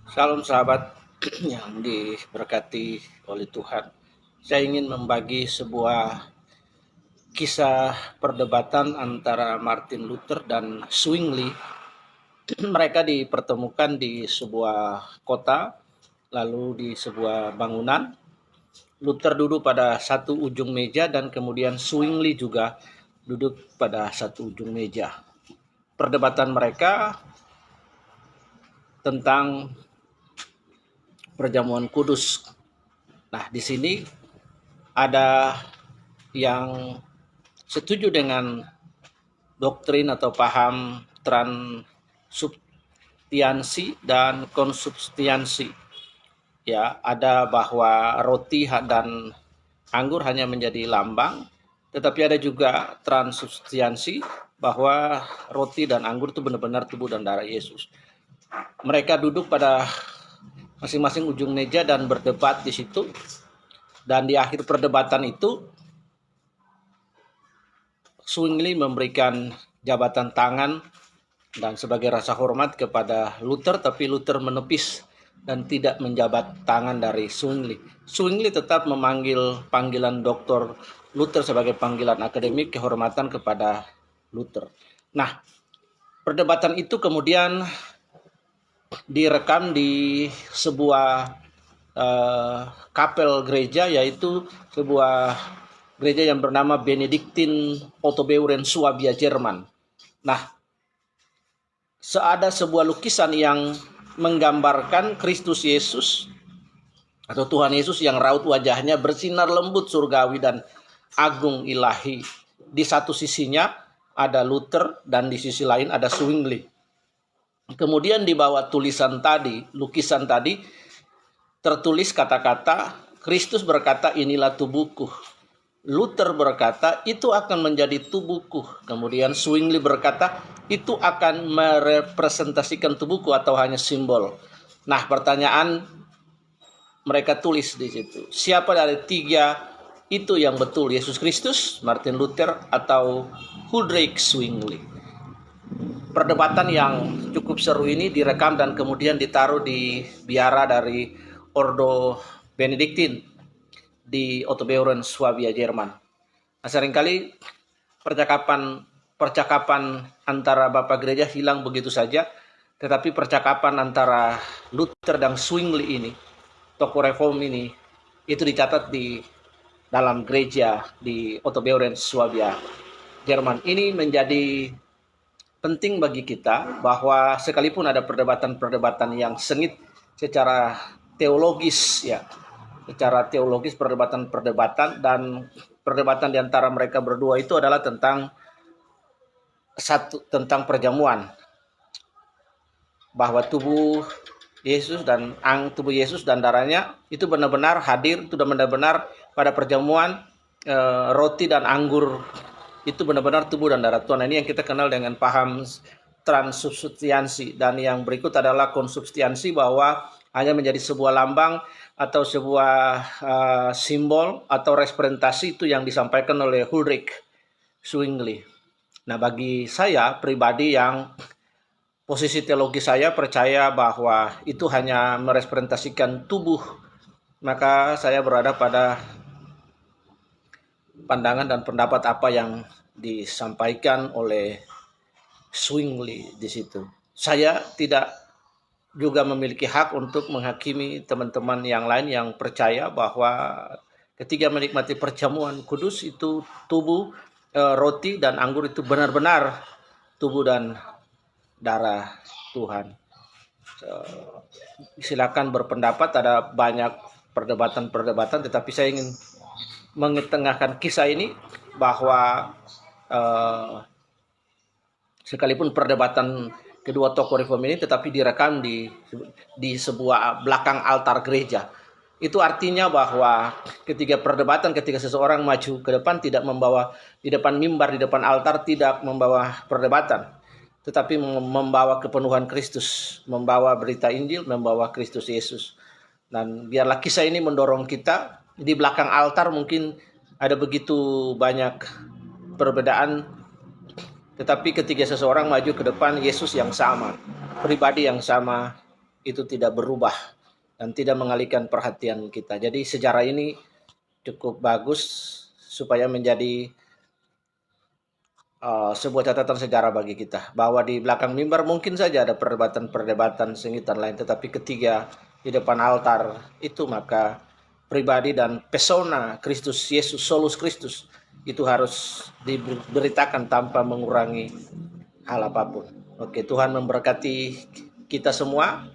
Salam sahabat yang diberkati oleh Tuhan. Saya ingin membagi sebuah kisah perdebatan antara Martin Luther dan Zwingli. Mereka dipertemukan di sebuah kota, lalu di sebuah bangunan. Luther duduk pada satu ujung meja dan kemudian Zwingli juga duduk pada satu ujung meja. Perdebatan mereka tentang perjamuan kudus. Nah, di sini ada yang setuju dengan doktrin atau paham transubstansi dan konsubstansi. Ya, ada bahwa roti dan anggur hanya menjadi lambang, tetapi ada juga transubstansi bahwa roti dan anggur itu benar-benar tubuh dan darah Yesus. Mereka duduk pada masing-masing ujung meja dan berdebat di situ. Dan di akhir perdebatan itu Zwingli memberikan jabatan tangan dan sebagai rasa hormat kepada Luther, tapi Luther menepis dan tidak menjabat tangan dari Zwingli. Zwingli tetap memanggil panggilan Dr. Luther sebagai panggilan akademik kehormatan kepada Luther. Nah, perdebatan itu kemudian direkam di sebuah kapel gereja, yaitu sebuah gereja yang bernama Benediktin Ottobeuren, Swabia, Jerman. Nah, ada sebuah lukisan yang menggambarkan Kristus Yesus atau Tuhan Yesus yang raut wajahnya bersinar lembut surgawi dan agung ilahi. Di satu sisinya ada Luther dan di sisi lain ada Zwingli. Kemudian di bawah tulisan tadi, lukisan tadi, tertulis kata-kata, Kristus berkata, inilah tubuhku. Luther berkata, itu akan menjadi tubuhku. Kemudian Zwingli berkata, itu akan merepresentasikan tubuhku atau hanya simbol. Nah, pertanyaan mereka tulis di situ. Siapa dari tiga itu yang betul? Yesus Kristus, Martin Luther, atau Huldrych Zwingli? Perdebatan yang cukup seru ini direkam dan kemudian ditaruh di biara dari Ordo Benediktin di Ottobeuren, Swabia, Jerman. Nah, seringkali percakapan antara Bapak Gereja hilang begitu saja, tetapi percakapan antara Luther dan Zwingli ini, tokoh reform ini, itu dicatat di dalam gereja di Ottobeuren, Swabia, Jerman. Ini menjadi penting bagi kita bahwa sekalipun ada perdebatan-perdebatan yang sengit secara teologis, ya, secara teologis perdebatan-perdebatan, dan perdebatan di antara mereka berdua itu adalah tentang perjamuan, bahwa tubuh Yesus dan darahnya itu benar-benar hadir, itu benar-benar pada perjamuan, roti dan anggur itu benar-benar tubuh dan darah Tuhan. Ini yang kita kenal dengan paham transubstansi. Dan yang berikut adalah konsubstansi, bahwa hanya menjadi sebuah lambang atau sebuah simbol atau representasi, itu yang disampaikan oleh Huldrych Zwingli. Nah, bagi saya pribadi yang posisi teologi saya percaya bahwa itu hanya merepresentasikan tubuh, maka saya berada pada pandangan dan pendapat apa yang disampaikan oleh Zwingli di situ. Saya tidak juga memiliki hak untuk menghakimi teman-teman yang lain yang percaya bahwa ketika menikmati perjamuan kudus itu tubuh, roti dan anggur itu benar-benar tubuh dan darah Tuhan. Silakan berpendapat, ada banyak perdebatan-perdebatan, tetapi saya ingin mengetengahkan kisah ini bahwa sekalipun perdebatan kedua tokoh reform ini tetapi direkam di sebuah belakang altar gereja. Itu artinya bahwa ketika seseorang maju ke depan, tidak membawa di depan mimbar, di depan altar, tidak membawa perdebatan, tetapi membawa kepenuhan Kristus, membawa berita Injil, membawa Kristus Yesus. Dan biarlah kisah ini mendorong kita. Di belakang altar mungkin ada begitu banyak perbedaan, tetapi ketika seseorang maju ke depan, Yesus yang sama, pribadi yang sama, itu tidak berubah dan tidak mengalihkan perhatian kita. Jadi sejarah ini cukup bagus supaya menjadi sebuah catatan sejarah bagi kita, bahwa di belakang mimbar mungkin saja ada perdebatan-perdebatan sengitan lain, tetapi ketika di depan altar itu maka pribadi dan pesona Kristus Yesus, solus Kristus itu harus diberitakan tanpa mengurangi hal apapun. Oke, Tuhan memberkati kita semua.